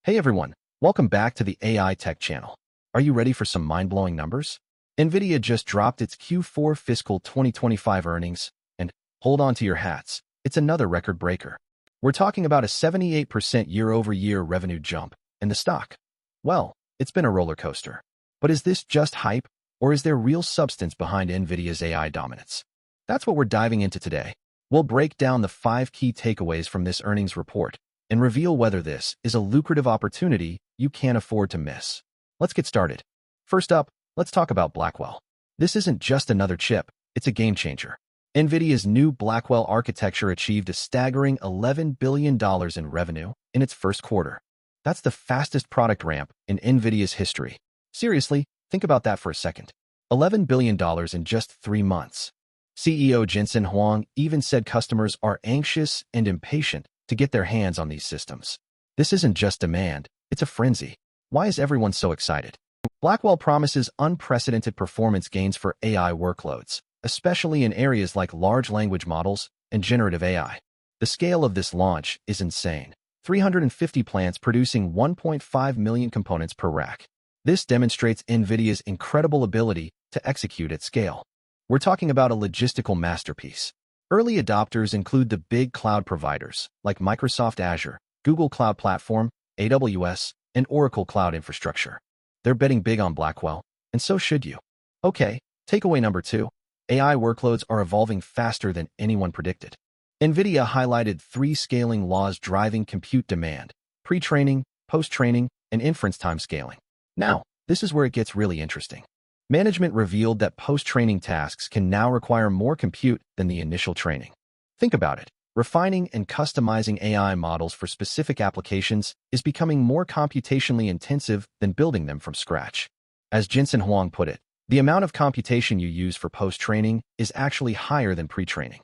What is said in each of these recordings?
Hey everyone, welcome back to the AI Tech channel. Are you ready for some mind-blowing numbers? Nvidia just dropped its Q4 fiscal 2025 earnings, and hold on to your hats, it's another record breaker. We're talking about a 78% year-over-year revenue jump, and the stock, well, it's been a roller coaster. But is this just hype, or is there real substance behind Nvidia's AI dominance? That's what we're diving into today. We'll break down the 5 key takeaways from this earnings report and reveal whether this is a lucrative opportunity you can't afford to miss. Let's get started. First up, let's talk about Blackwell. This isn't just another chip, it's a game changer. Nvidia's new Blackwell architecture achieved a staggering $11 billion in revenue in its first quarter. That's the fastest product ramp in Nvidia's history. Seriously, think about that for a second. $11 billion in just 3 months. CEO Jensen Huang even said customers are anxious and impatient to get their hands on these systems. This isn't just demand, it's a frenzy. Why is everyone so excited? Blackwell promises unprecedented performance gains for AI workloads, especially in areas like large language models and generative AI. The scale of this launch is insane. 350 plants producing 1.5 million components per rack. This demonstrates Nvidia's incredible ability to execute at scale. We're talking about a logistical masterpiece. Early adopters include the big cloud providers like Microsoft Azure, Google Cloud Platform, AWS, and Oracle Cloud Infrastructure. They're betting big on Blackwell, and so should you. Okay, takeaway number 2. AI workloads are evolving faster than anyone predicted. Nvidia highlighted 3 scaling laws driving compute demand: pre-training, post-training, and inference time scaling. Now, this is where it gets really interesting. Management revealed that post-training tasks can now require more compute than the initial training. Think about it. Refining and customizing AI models for specific applications is becoming more computationally intensive than building them from scratch. As Jensen Huang put it, the amount of computation you use for post-training is actually higher than pre-training.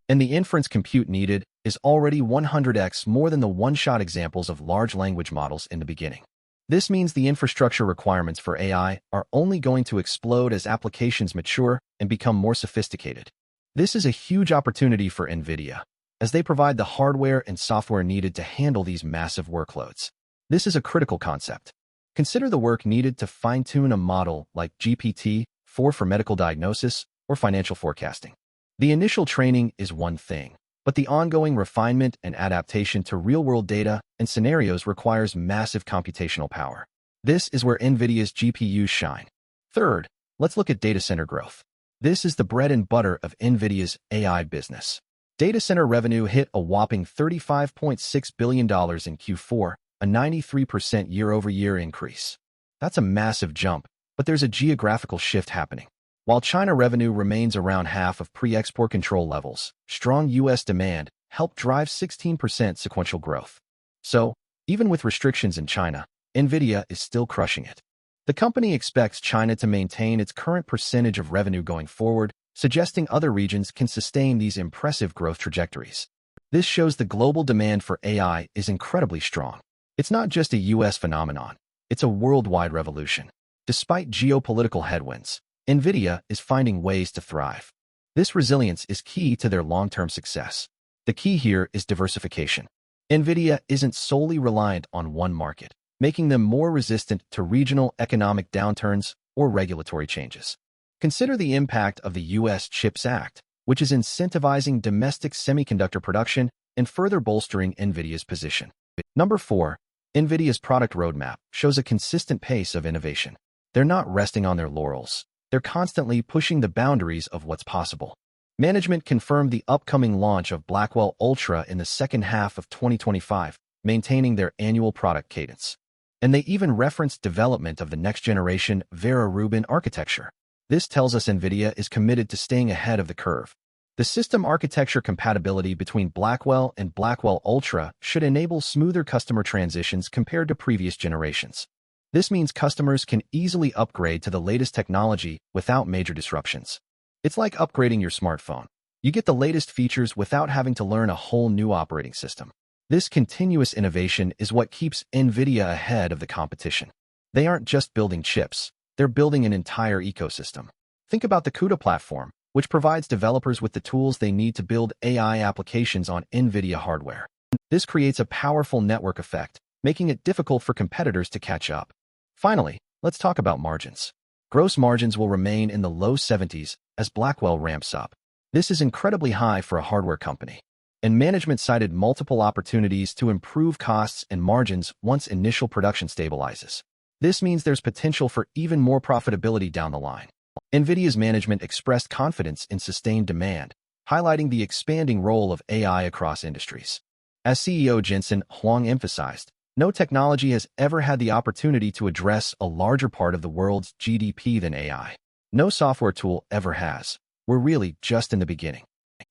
And the inference compute needed is already 100x more than the one-shot examples of large language models in the beginning. This means the infrastructure requirements for AI are only going to explode as applications mature and become more sophisticated. This is a huge opportunity for Nvidia, as they provide the hardware and software needed to handle these massive workloads. This is a critical concept. Consider the work needed to fine-tune a model like GPT-4 for medical diagnosis or financial forecasting. The initial training is one thing, but the ongoing refinement and adaptation to real-world data and scenarios requires massive computational power. This is where Nvidia's GPUs shine. Third, let's look at data center growth. This is the bread and butter of Nvidia's AI business. Data center revenue hit a whopping $35.6 billion in Q4, a 93% year-over-year increase. That's a massive jump, but there's a geographical shift happening. While China revenue remains around half of pre-export control levels, strong U.S. demand helped drive 16% sequential growth. So, even with restrictions in China, Nvidia is still crushing it. The company expects China to maintain its current percentage of revenue going forward, suggesting other regions can sustain these impressive growth trajectories. This shows the global demand for AI is incredibly strong. It's not just a U.S. phenomenon, it's a worldwide revolution. Despite geopolitical headwinds, Nvidia is finding ways to thrive. This resilience is key to their long-term success. The key here is diversification. Nvidia isn't solely reliant on one market, making them more resistant to regional economic downturns or regulatory changes. Consider the impact of the U.S. CHIPS Act, which is incentivizing domestic semiconductor production and further bolstering Nvidia's position. Number 4, Nvidia's product roadmap shows a consistent pace of innovation. They're not resting on their laurels. They're constantly pushing the boundaries of what's possible. Management confirmed the upcoming launch of Blackwell Ultra in the second half of 2025, maintaining their annual product cadence. And they even referenced development of the next-generation Vera Rubin architecture. This tells us Nvidia is committed to staying ahead of the curve. The system architecture compatibility between Blackwell and Blackwell Ultra should enable smoother customer transitions compared to previous generations. This means customers can easily upgrade to the latest technology without major disruptions. It's like upgrading your smartphone. You get the latest features without having to learn a whole new operating system. This continuous innovation is what keeps Nvidia ahead of the competition. They aren't just building chips, they're building an entire ecosystem. Think about the CUDA platform, which provides developers with the tools they need to build AI applications on Nvidia hardware. This creates a powerful network effect, making it difficult for competitors to catch up. Finally, let's talk about margins. Gross margins will remain in the low 70s as Blackwell ramps up. This is incredibly high for a hardware company, and management cited multiple opportunities to improve costs and margins once initial production stabilizes. This means there's potential for even more profitability down the line. Nvidia's management expressed confidence in sustained demand, highlighting the expanding role of AI across industries. As CEO Jensen Huang emphasized, no technology has ever had the opportunity to address a larger part of the world's GDP than AI. No software tool ever has. We're really just in the beginning.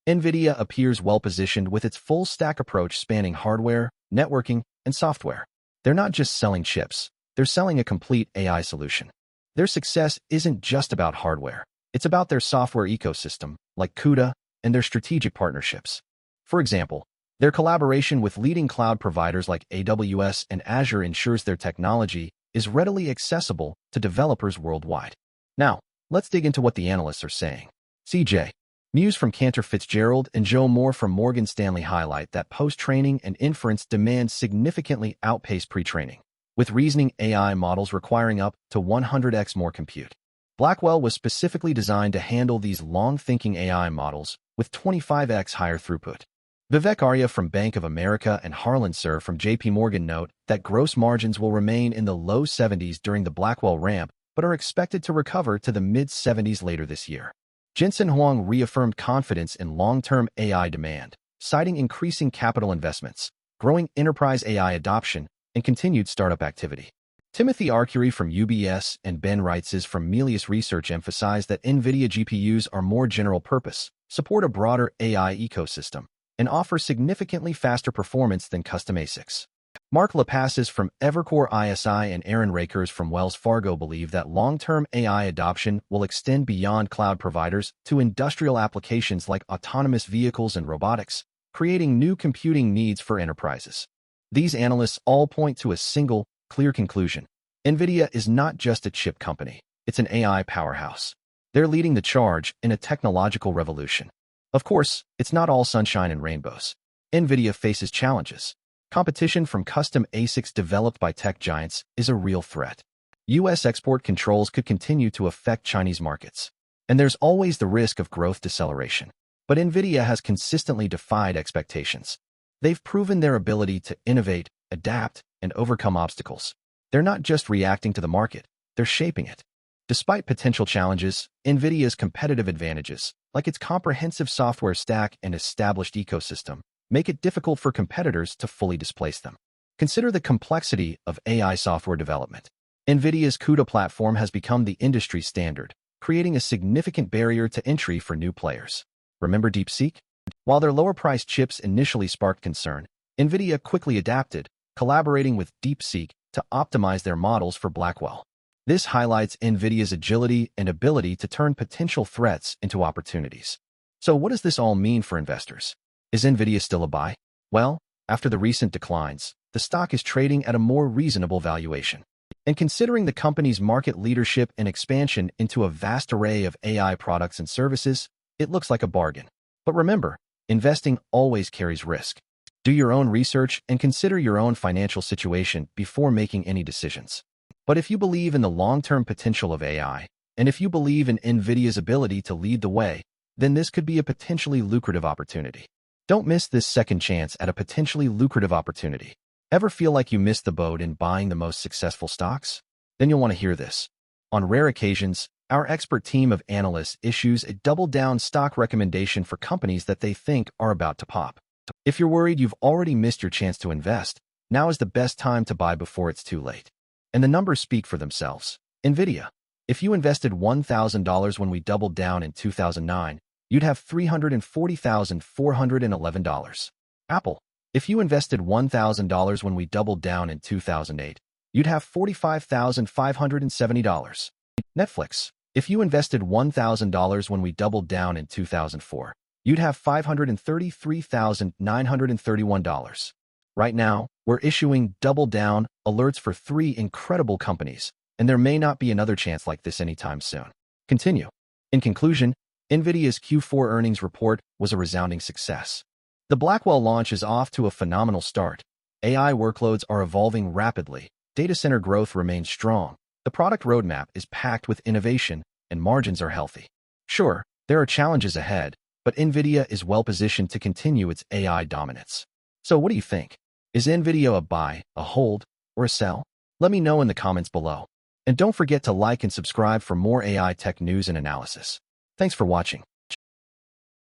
Nvidia appears well-positioned with its full-stack approach spanning hardware, networking, and software. They're not just selling chips. They're selling a complete AI solution. Their success isn't just about hardware. It's about their software ecosystem, like CUDA, and their strategic partnerships. For example, their collaboration with leading cloud providers like AWS and Azure ensures their technology is readily accessible to developers worldwide. Now, let's dig into what the analysts are saying. CJ. News from Cantor Fitzgerald and Joe Moore from Morgan Stanley highlight that post-training and inference demands significantly outpace pre-training, with reasoning AI models requiring up to 100x more compute. Blackwell was specifically designed to handle these long-thinking AI models with 25x higher throughput. Vivek Arya from Bank of America and Harlan Sur from JP Morgan note that gross margins will remain in the low 70s during the Blackwell ramp, but are expected to recover to the mid-70s later this year. Jensen Huang reaffirmed confidence in long-term AI demand, citing increasing capital investments, growing enterprise AI adoption, and continued startup activity. Timothy Arcuri from UBS and Ben Reitzes from Melius Research emphasized that NVIDIA GPUs are more general purpose, support a broader AI ecosystem, and offer significantly faster performance than custom ASICs. Mark Lapasses from Evercore ISI and Aaron Rakers from Wells Fargo believe that long-term AI adoption will extend beyond cloud providers to industrial applications like autonomous vehicles and robotics, creating new computing needs for enterprises. These analysts all point to a single, clear conclusion. NVIDIA is not just a chip company, it's an AI powerhouse. They're leading the charge in a technological revolution. Of course, it's not all sunshine and rainbows. NVIDIA faces challenges. Competition from custom ASICs developed by tech giants is a real threat. U.S. export controls could continue to affect Chinese markets. And there's always the risk of growth deceleration. But NVIDIA has consistently defied expectations. They've proven their ability to innovate, adapt, and overcome obstacles. They're not just reacting to the market, they're shaping it. Despite potential challenges, NVIDIA's competitive advantages, like its comprehensive software stack and established ecosystem, make it difficult for competitors to fully displace them. Consider the complexity of AI software development. NVIDIA's CUDA platform has become the industry standard, creating a significant barrier to entry for new players. Remember DeepSeek? While their lower-priced chips initially sparked concern, NVIDIA quickly adapted, collaborating with DeepSeek to optimize their models for Blackwell. This highlights NVIDIA's agility and ability to turn potential threats into opportunities. So what does this all mean for investors? Is NVIDIA still a buy? Well, after the recent declines, the stock is trading at a more reasonable valuation. And considering the company's market leadership and expansion into a vast array of AI products and services, it looks like a bargain. But remember, investing always carries risk. Do your own research and consider your own financial situation before making any decisions. But if you believe in the long-term potential of AI, and if you believe in NVIDIA's ability to lead the way, then this could be a potentially lucrative opportunity. Don't miss this second chance at a potentially lucrative opportunity. Ever feel like you missed the boat in buying the most successful stocks? Then you'll want to hear this. On rare occasions, our expert team of analysts issues a double-down stock recommendation for companies that they think are about to pop. If you're worried you've already missed your chance to invest, now is the best time to buy before it's too late. And the numbers speak for themselves. NVIDIA. If you invested $1,000 when we doubled down in 2009, you'd have $340,411. Apple. If you invested $1,000 when we doubled down in 2008, you'd have $45,570. Netflix. If you invested $1,000 when we doubled down in 2004, you'd have $533,931. Right now, we're issuing double down alerts for 3 incredible companies, and there may not be another chance like this anytime soon. Continue. In conclusion, NVIDIA's Q4 earnings report was a resounding success. The Blackwell launch is off to a phenomenal start, AI workloads are evolving rapidly. Data center growth remains strong. The product roadmap is packed with innovation, and margins are healthy. Sure, there are challenges ahead, but Nvidia is well-positioned to continue its AI dominance. So what do you think? Is Nvidia a buy, a hold, or a sell? Let me know in the comments below. And don't forget to like and subscribe for more AI tech news and analysis. Thanks for watching.